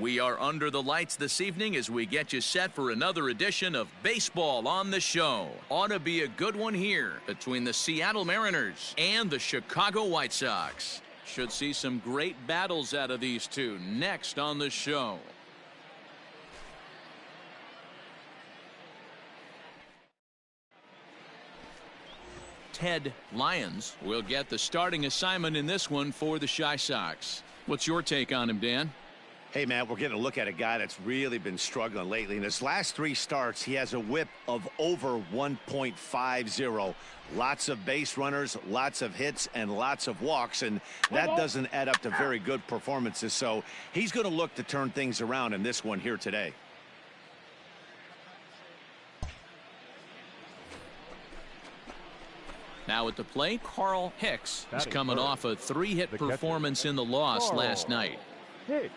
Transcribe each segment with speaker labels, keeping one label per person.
Speaker 1: We are under the lights this evening as we get you set for another edition of Baseball on the Show. Ought to be a good one here between the Seattle Mariners and the Chicago White Sox. Should see some great battles out of these two next on the show. Ted Lyons will get the starting assignment in this one for the Chi Sox. What's your take on him, Dan?
Speaker 2: Hey, man, we're getting a look at a guy that's really been struggling lately. In his last 3 starts, he has a whip of over 1.50. Lots of base runners, lots of hits, and lots of walks, and that doesn't add up to very good performances. So he's going to look to turn things around in this one here today.
Speaker 1: Now at the plate, Carl Hicks is coming off a 3-hit performance in the loss last night.
Speaker 3: Hey,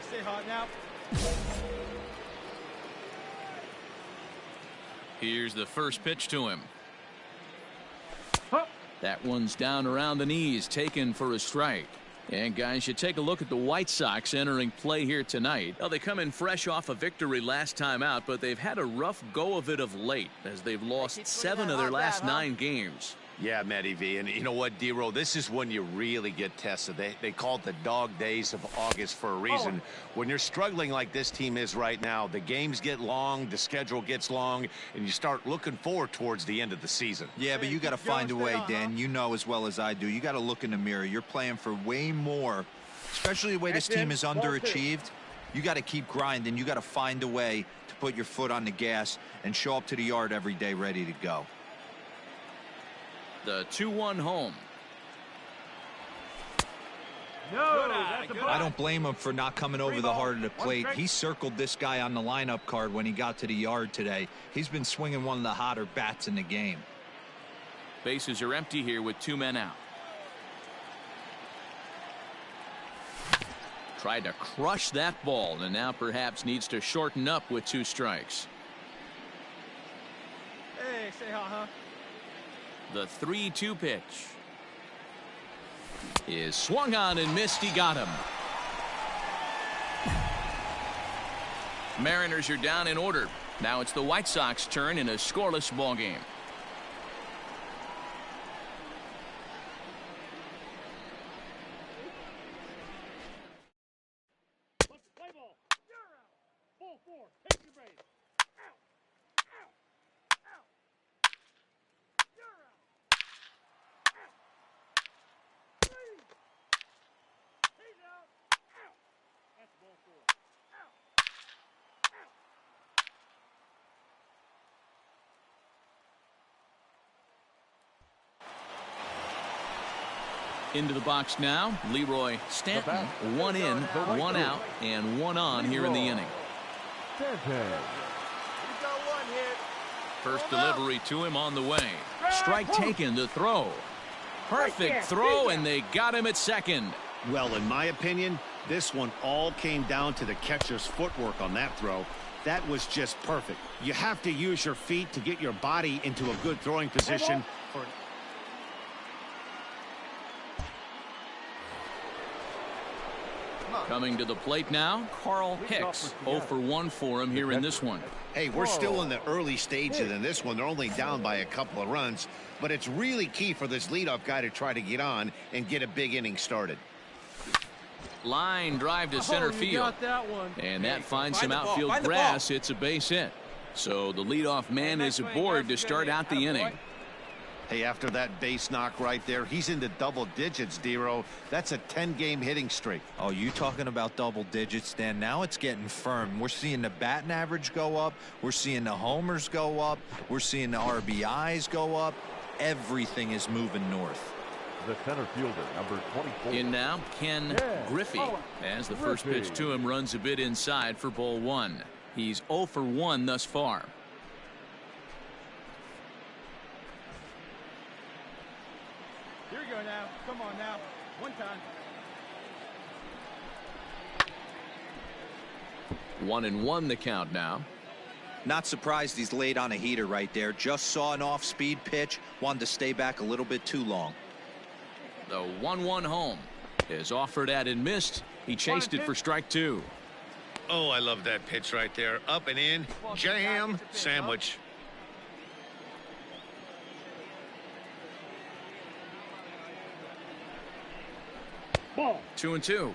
Speaker 3: stay hot now.
Speaker 1: Here's the first pitch to him. That one's down around the knees, taken for a strike. And guys, you take a look at the White Sox entering play here tonight. Well, they come in fresh off a victory last time out, but they've had a rough go of it of late as they've lost 7 of their last 9 games.
Speaker 2: Yeah, Matty V, and you know what, D-Roll, this is when you really get tested. They call it the dog days of August for a reason. When you're struggling like this team is right now, the games get long, the schedule gets long, and you start looking forward towards the end of the season.
Speaker 4: Yeah, but you got to find a way, Dan. You know as well as I do. You got to look in the mirror. You're playing for way more, especially the way this team is underachieved. You got to keep grinding. You got to find a way to put your foot on the gas and show up to the yard every day ready to go.
Speaker 1: The 2-1 home.
Speaker 4: I don't blame him for not coming over the heart of the plate. He circled this guy on the lineup card when he got to the yard today. He's been swinging one of the hotter bats in the game.
Speaker 1: Bases are empty here with 2 men out. Tried to crush that ball and now perhaps needs to shorten up with 2 strikes.
Speaker 3: Hey, say hot, huh?
Speaker 1: The 3-2 pitch is swung on and missed. He got him. Mariners are down in order. Now it's the White Sox turn in a scoreless ball game. Into the box now, Leroy Stanton. 1 in, 1 out, and 1 on here in the inning. First delivery to him on the way. Strike taken to throw. Perfect throw, and they got him at second.
Speaker 2: Well, in my opinion, this one all came down to the catcher's footwork on that throw. That was just perfect. You have to use your feet to get your body into a good throwing position.
Speaker 1: Coming to the plate now, Carl Hicks. 0 for 1 for him here in this one.
Speaker 2: Hey, we're still in the early stages in this one. They're only down by a couple of runs, but it's really key for this leadoff guy to try to get on and get a big inning started.
Speaker 1: Line drive to center field. And that finds some outfield grass. It's a base hit. So the leadoff man is aboard to start out the inning.
Speaker 2: Hey, after that base knock right there, he's into double digits, D-Row. That's a 10-game hitting streak.
Speaker 4: Oh, you talking about double digits, Dan? Now it's getting firm. We're seeing the batting average go up. We're seeing the homers go up. We're seeing the RBIs go up. Everything is moving north.
Speaker 3: The center fielder, number 24.
Speaker 1: In now, Ken Griffey. As the first pitch to him runs a bit inside for ball 1. He's 0 for 1 thus far.
Speaker 3: Here we go now. Come on now. One time.
Speaker 1: 1-1 the count now.
Speaker 4: Not surprised he's laid on a heater right there. Just saw an off-speed pitch. Wanted to stay back a little bit too long.
Speaker 1: The 1-1 home is offered at and missed. He chased it for strike 2.
Speaker 2: Oh, I love that pitch right there. Up and in. Jam sandwich.
Speaker 3: Ball.
Speaker 1: 2-2.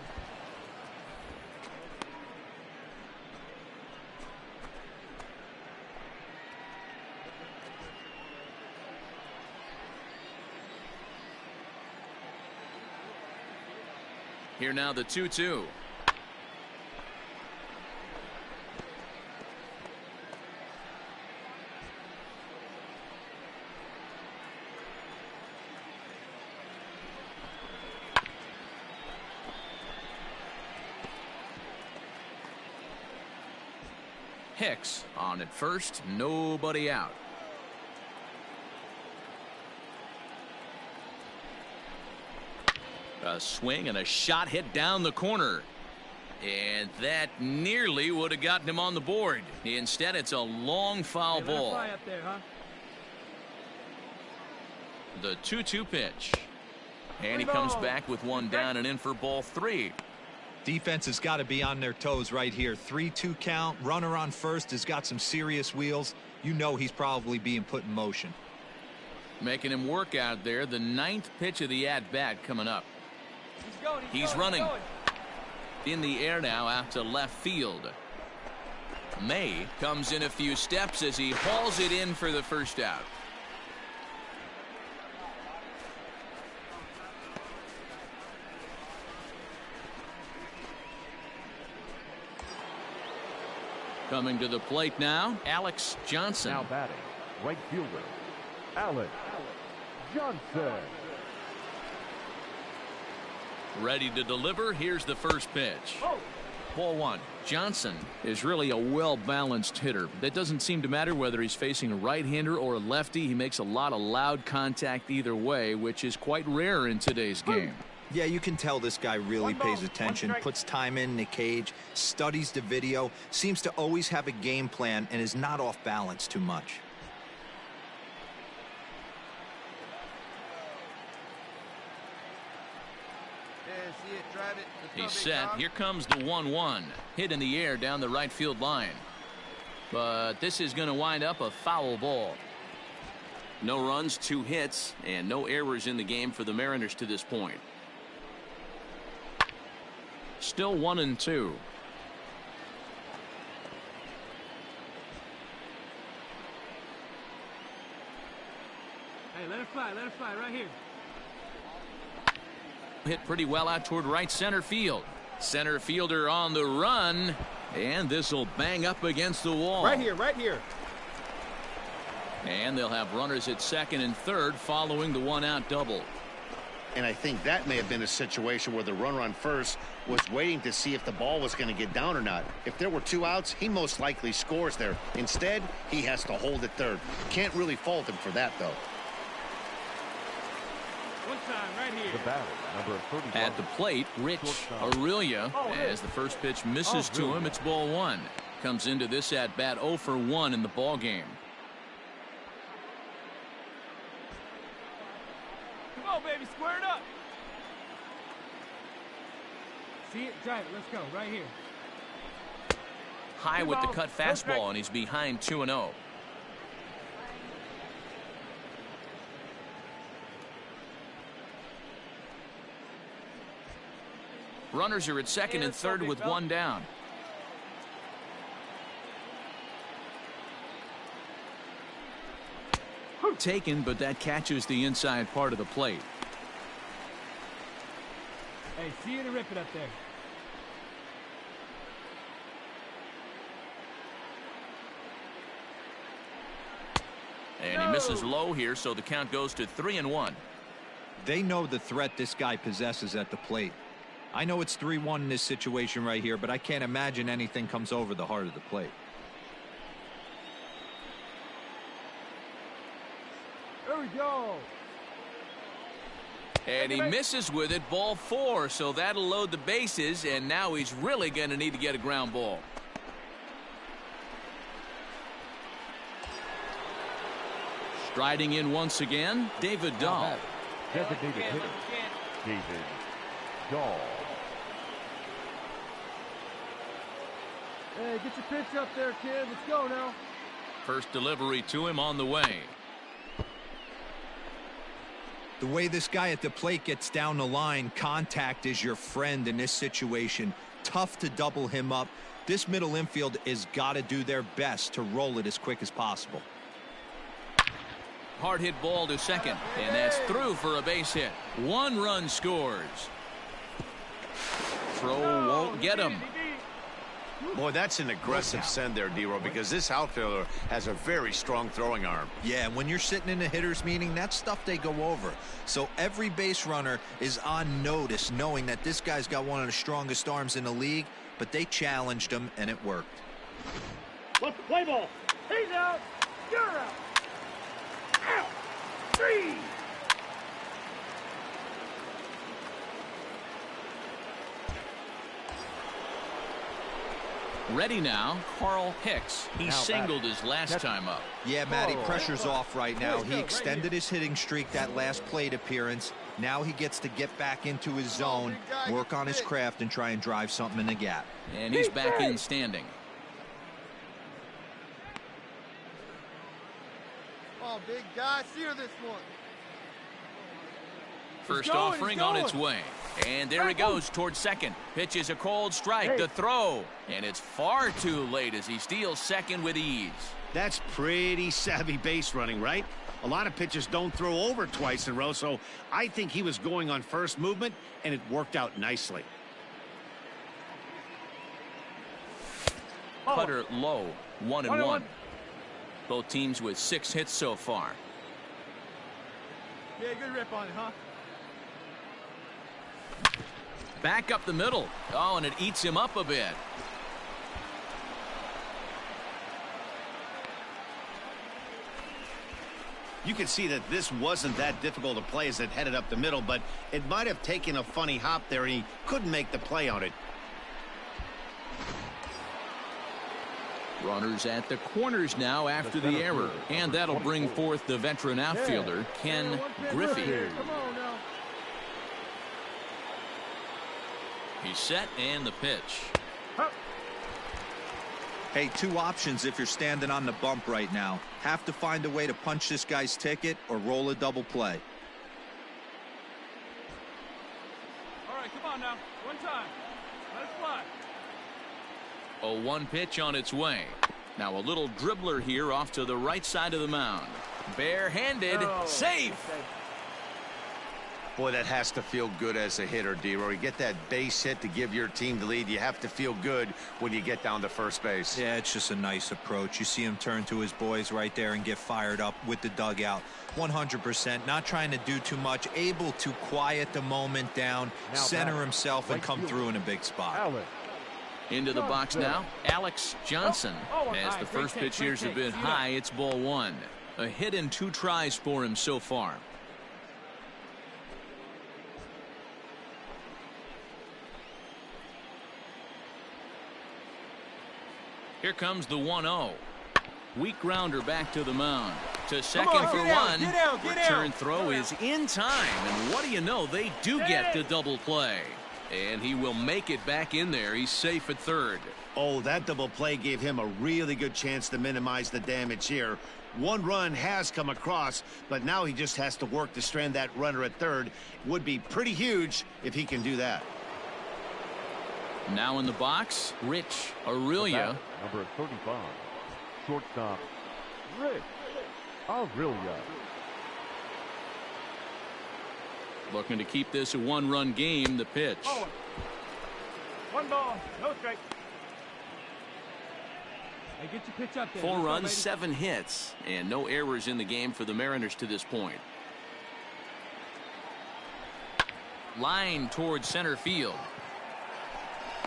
Speaker 1: Here now the 2-2. Hicks on at first, nobody out. A swing and a shot hit down the corner. And that nearly would have gotten him on the board. Instead, it's a long foul ball.
Speaker 3: Up there, huh?
Speaker 1: The 2-2 pitch. And he comes back with one down and in for ball 3.
Speaker 4: Defense has got to be on their toes right here. 3-2 count. Runner on first has got some serious wheels. You know he's probably being put in motion.
Speaker 1: Making him work out there. The 9th pitch of the at-bat coming up. He's running. In the air now out to left field. May comes in a few steps as he hauls it in for the first out. Coming to the plate now, Alex Johnson.
Speaker 5: Now batting, right fielder, Alex Johnson.
Speaker 1: Ready to deliver. Here's the first pitch. Ball 1. Johnson is really a well-balanced hitter. That doesn't seem to matter whether he's facing a right-hander or a lefty. He makes a lot of loud contact either way, which is quite rare in today's game.
Speaker 4: Yeah, you can tell this guy really pays attention, puts time in the cage, studies the video, seems to always have a game plan, and is not off balance too much.
Speaker 1: He's set. Here comes the 1-1. Hit in the air down the right field line. But this is going to wind up a foul ball. No runs, 2 hits, and no errors in the game for the Mariners to this point. Still 1-2.
Speaker 3: Hey, let it fly right here.
Speaker 1: Hit pretty well out toward right center field. Center fielder on the run, and this will bang up against the wall.
Speaker 3: Right here.
Speaker 1: And they'll have runners at second and third following the 1-out double.
Speaker 2: And I think that may have been a situation where the runner on first was waiting to see if the ball was going to get down or not. If there were 2 outs, he most likely scores there. Instead, he has to hold at third. Can't really fault him for that, though.
Speaker 3: One time, right here.
Speaker 5: The batter, number 31.
Speaker 1: At the plate, Rich Aurelia, as the first pitch misses to him, it's ball 1. Comes into this at-bat 0 for 1 in the ball game.
Speaker 3: Come on, baby, square it up. See it, drive it. Let's go, right here.
Speaker 1: High with the cut fastball, and he's behind 2-0. Runners are at second and third with 1 down. Taken, but that catches the inside part of the plate.
Speaker 3: Hey, see you to rip it up there.
Speaker 1: And he misses low here, so the count goes to 3-1.
Speaker 4: They know the threat this guy possesses at the plate. I know it's 3-1 in this situation right here, but I can't imagine anything comes over the heart of the plate.
Speaker 3: There we go.
Speaker 1: And he misses with it, ball 4, so that'll load the bases, and now he's really going to need to get a ground ball. Striding in once again, David Dahl.
Speaker 5: Designated hitter, David Dahl.
Speaker 3: Hey, get your pitch up there, kid. Let's go now.
Speaker 1: First delivery to him on the way.
Speaker 4: The way this guy at the plate gets down the line, contact is your friend in this situation. Tough to double him up. This middle infield has got to do their best to roll it as quick as possible.
Speaker 1: Hard hit ball to second, and that's through for a base hit. 1 run scores. Throw won't get him.
Speaker 2: Boy, that's an aggressive send there, D-Row, because this outfielder has a very strong throwing arm.
Speaker 4: Yeah, and when you're sitting in a hitter's meeting, that's stuff they go over. So every base runner is on notice, knowing that this guy's got one of the strongest arms in the league, but they challenged him, and it worked.
Speaker 3: Let's play ball. He's out. You're out. Out. 3.
Speaker 1: Ready now, Carl Hicks. He singled his last time up.
Speaker 4: Yeah, Matty, pressure's off right now. He extended his hitting streak that last plate appearance. Now he gets to get back into his zone, work on his craft, and try and drive something in the gap.
Speaker 1: And he's back in standing.
Speaker 3: Oh, big guy, sear this one.
Speaker 1: First offering on its way. And there he goes towards second. Pitches a cold strike. The throw. And it's far too late as he steals second with ease.
Speaker 2: That's pretty savvy base running, right? A lot of pitchers don't throw over twice in a row, so I think he was going on first movement, and it worked out nicely.
Speaker 1: Cutter low, 1-1. Both teams with 6 hits so far.
Speaker 3: Yeah, good rip on it, huh?
Speaker 1: Back up the middle. Oh, and it eats him up a bit.
Speaker 2: You can see that this wasn't that difficult to play as it headed up the middle, but it might have taken a funny hop there, and he couldn't make the play on it.
Speaker 1: Runners at the corners now after the error, and that'll bring forth the veteran outfielder, Ken Griffey.
Speaker 3: Come on now.
Speaker 1: He's set, and the pitch.
Speaker 4: Hey, 2 options if you're standing on the bump right now. Have to find a way to punch this guy's ticket or roll a double play.
Speaker 3: All right, come on now. One time. Let it fly.
Speaker 1: A 1 pitch on its way. Now a little dribbler here off to the right side of the mound. Barehanded, safe.
Speaker 2: Boy, that has to feel good as a hitter, D-Roy. You get that base hit to give your team the lead. You have to feel good when you get down to first base.
Speaker 4: Yeah, it's just a nice approach. You see him turn to his boys right there and get fired up with the dugout. 100%, not trying to do too much, able to quiet the moment down, center himself, and come through in a big spot.
Speaker 1: Into the box now, Alex Johnson. As the first pitch here's a bit high, it's ball 1. A hit in 2 tries for him so far. Here comes the 1-0. Weak grounder back to the mound. To second for 1. Return throw is in time. And what do you know? They do get the double play. And he will make it back in there. He's safe at third.
Speaker 2: Oh, that double play gave him a really good chance to minimize the damage here. 1 run has come across, but now he just has to work to strand that runner at third. Would be pretty huge if he can do that.
Speaker 1: Now in the box, Rich Aurelia.
Speaker 5: Number 35, shortstop, Rich Aurelia.
Speaker 1: Looking to keep this a 1-run game. The pitch.
Speaker 3: 1 ball, no strike. Hey, get your pitch up there.
Speaker 1: 4 runs, 7 hits, and no errors in the game for the Mariners to this point. Line towards center field.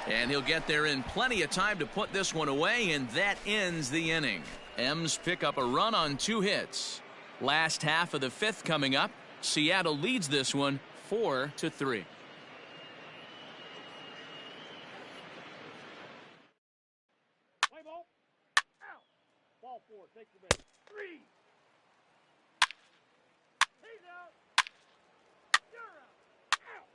Speaker 1: And he'll get there in plenty of time to put this one away, and that ends the inning. M's pick up a run on 2 hits. Last half of the 5th coming up. Seattle leads this one 4-3.
Speaker 3: Play ball. Out. Ball 4. Take the base. 3. He's out. You're out. Out.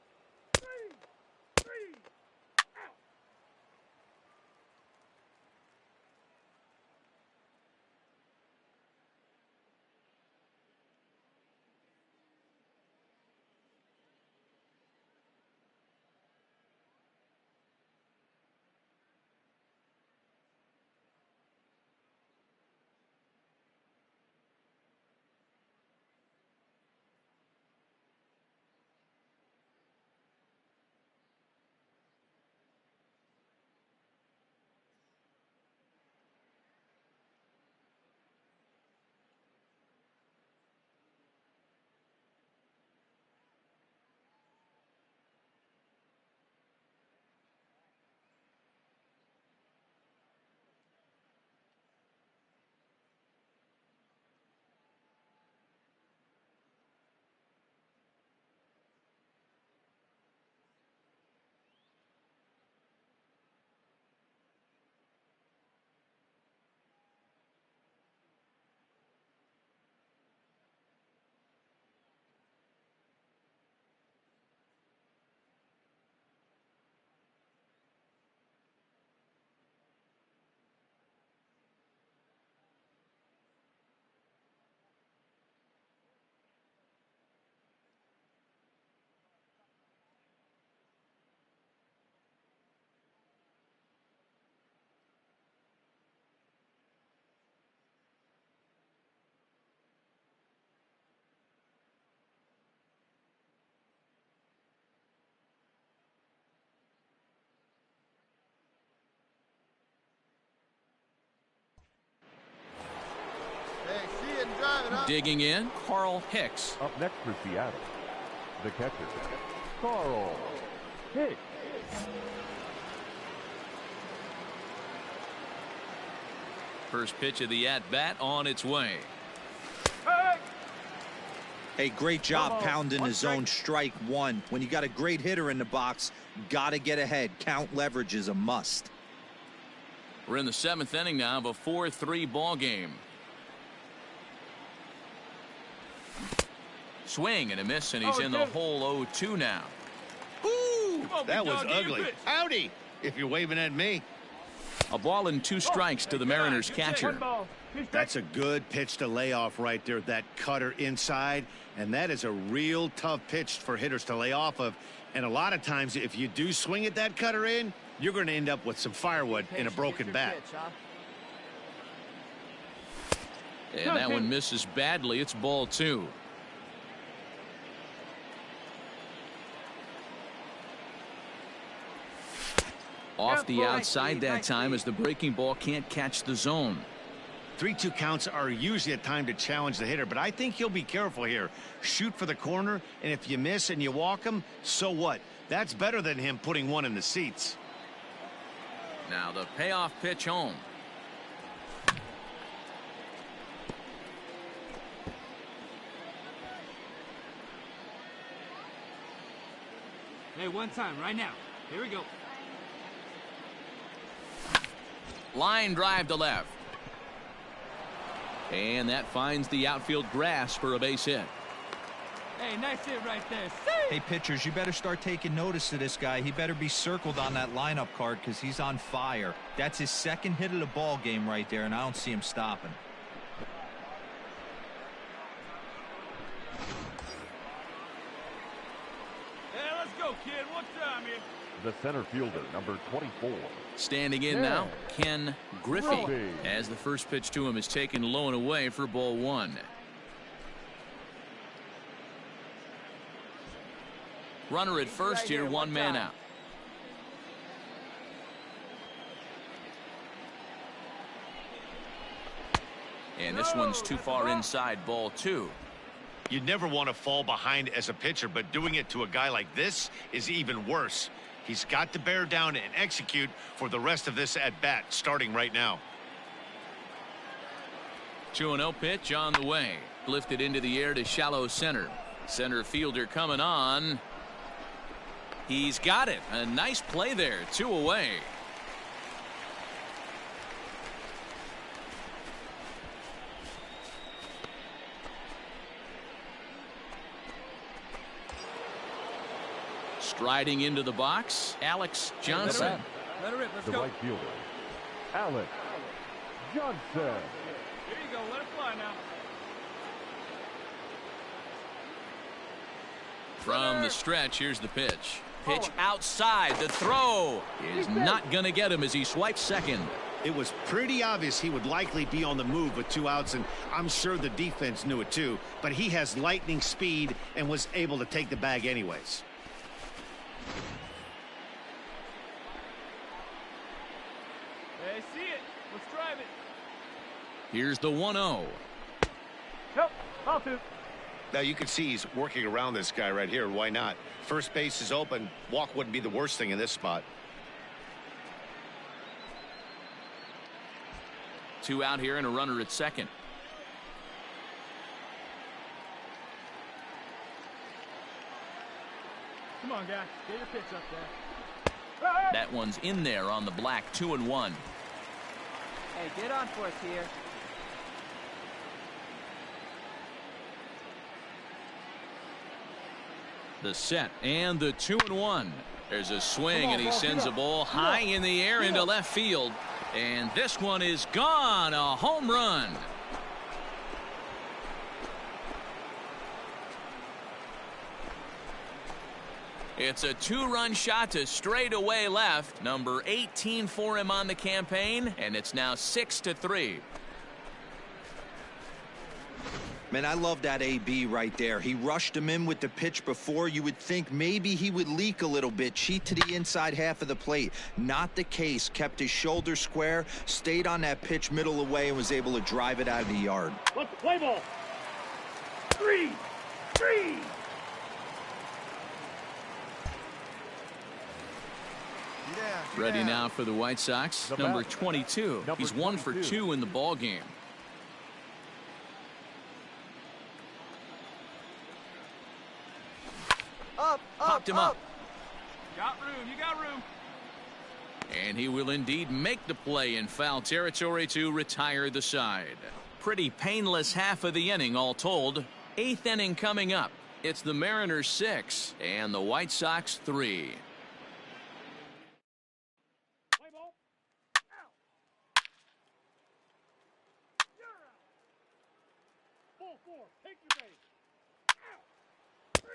Speaker 1: Digging in, Carl Hicks.
Speaker 5: Up next for Seattle, the catcher, Carl Hicks.
Speaker 1: First pitch of the at-bat on its way.
Speaker 4: Hey, great job pounding the zone strike one. When you got a great hitter in the box, got to get ahead. Count leverage is a must.
Speaker 1: We're in the 7th inning now of a 4-3 ball game. Swing and a miss, and he's in the hole 0-2 now.
Speaker 2: Ooh, that was ugly. Howdy, if you're waving at me.
Speaker 1: A ball and 2 strikes to the Mariners catcher.
Speaker 2: That's a good pitch to lay off right there. That cutter inside, and that is a real tough pitch for hitters to lay off of. And a lot of times, if you do swing at that cutter in, you're going to end up with some firewood in a broken bat.
Speaker 1: And that one misses badly. It's ball 2. Off the outside that time as the breaking ball can't catch the zone.
Speaker 2: 3-2 counts are usually a time to challenge the hitter, but I think he'll be careful here. Shoot for the corner, and if you miss and you walk him, so what? That's better than him putting one in the seats.
Speaker 1: Now the payoff pitch home.
Speaker 6: Hey, one time, right now. Here we go.
Speaker 1: Line drive to left. And that finds the outfield grass for a base hit.
Speaker 6: Hey, nice hit right there.
Speaker 4: Hey, pitchers, you better start taking notice of this guy. He better be circled on that lineup card because he's on fire. That's his 2nd hit of the ball game right there, and I don't see him stopping.
Speaker 3: Hey, let's go, kid. One time here.
Speaker 5: The center fielder, number 24.
Speaker 1: Standing in now, Ken Griffey, as the first pitch to him is taken low and away for ball 1. Runner at first here, 1 man out. And this one's too far inside, ball 2.
Speaker 2: You'd never want to fall behind as a pitcher, but doing it to a guy like this is even worse. He's got to bear down and execute for the rest of this at-bat, starting right now.
Speaker 1: 2-0 pitch on the way. Lifted into the air to shallow center. Center fielder coming on. He's got it. A nice play there. 2 away. Striding into the box, Alex Johnson.
Speaker 6: Let her rip. Let's
Speaker 5: The
Speaker 6: go.
Speaker 5: right fielder, Alex Johnson.
Speaker 3: Here you go. Let it fly now.
Speaker 1: From the stretch, here's the pitch. Pitch outside. The throw is not going to get him as he swipes second.
Speaker 2: It was pretty obvious he would likely be on the move with 2 outs, and I'm sure the defense knew it too, but he has lightning speed and was able to take the bag anyways.
Speaker 3: Hey, see it. Let's drive it.
Speaker 1: Here's the 1-0.
Speaker 3: Yep. I'll do.
Speaker 2: Now you can see he's working around this guy right here. Why not? First base is open. Walk wouldn't be the worst thing in this spot.
Speaker 1: 2 out here and a runner at second.
Speaker 3: Come on, guy. Get your pitch up there.
Speaker 1: That one's in there on the black. 2-1.
Speaker 6: Hey, get on for us here.
Speaker 1: The set and the 2-1. There's a swing and he sends a ball high in the air into left field. And this one is gone. A home run. It's a 2-run shot to straightaway left. Number 18 for him on the campaign, and it's now 6-3.
Speaker 4: Man, I love that AB right there. He rushed him in with the pitch before. You would think maybe he would leak a little bit, cheat to the inside half of the plate. Not the case. Kept his shoulder square, stayed on that pitch middle away, and was able to drive it out of the yard.
Speaker 3: Let's play ball. 3-3.
Speaker 1: Ready now for the White Sox, number 22. He's 1 for 2 in the ball game. Popped him up.
Speaker 6: Got room, you got room.
Speaker 1: And he will indeed make the play in foul territory to retire the side. Pretty painless half of the inning all told. 8th inning coming up. It's the Mariners 6 and the White Sox 3.
Speaker 3: Play ball. Out. You're out. Ball 4. Take your base. Out. 3.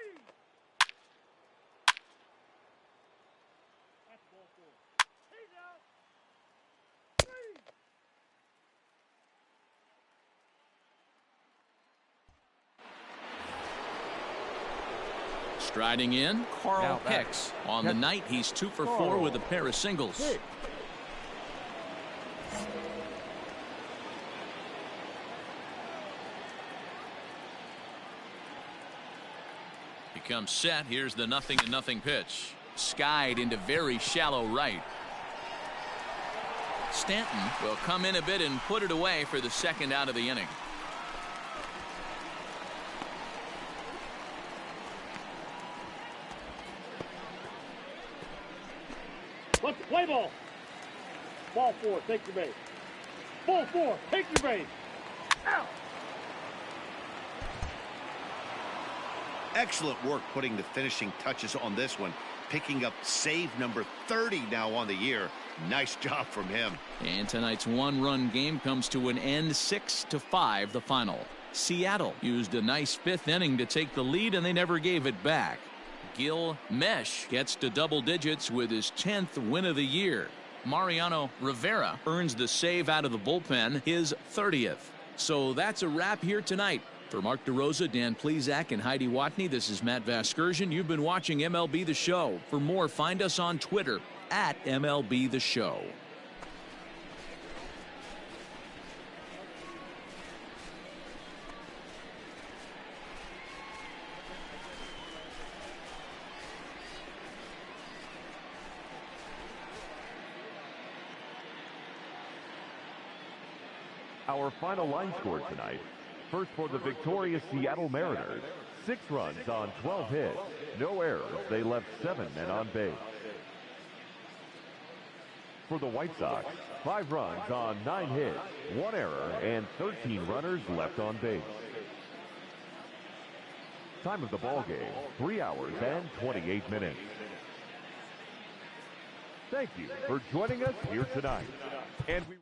Speaker 3: That's ball 4. He's out. 3.
Speaker 1: Striding in, Carl Hicks. On the night, he's 2 for 4 with a pair of singles. He comes set. Here's the 0-0 pitch. Skied into very shallow right. Stanton will come in a bit and put it away for the second out of the inning.
Speaker 3: Let's play ball. Ball 4, take your base. Ball 4, take your base. Out.
Speaker 2: Excellent work putting the finishing touches on this one. Picking up save number 30 now on the year. Nice job from him.
Speaker 1: And tonight's one-run game comes to an end, 6-5 the final. Seattle used a nice 5th inning to take the lead, and they never gave it back. Gil Mesh gets to double digits with his 10th win of the year. Mariano Rivera earns the save out of the bullpen, his 30th. So that's a wrap here tonight. For Mark DeRosa, Dan Plesac, and Heidi Watney, this is Matt Vasgersian. You've been watching MLB The Show. For more, find us on Twitter at MLB The Show.
Speaker 5: Our final line score tonight. First for the victorious Seattle Mariners, 6 runs on 12 hits, no errors. They left 7 men on base. For the White Sox, 5 runs on 9 hits, 1 error, and 13 runners left on base. Time of the ball game, 3 hours and 28 minutes. Thank you for joining us here tonight. And we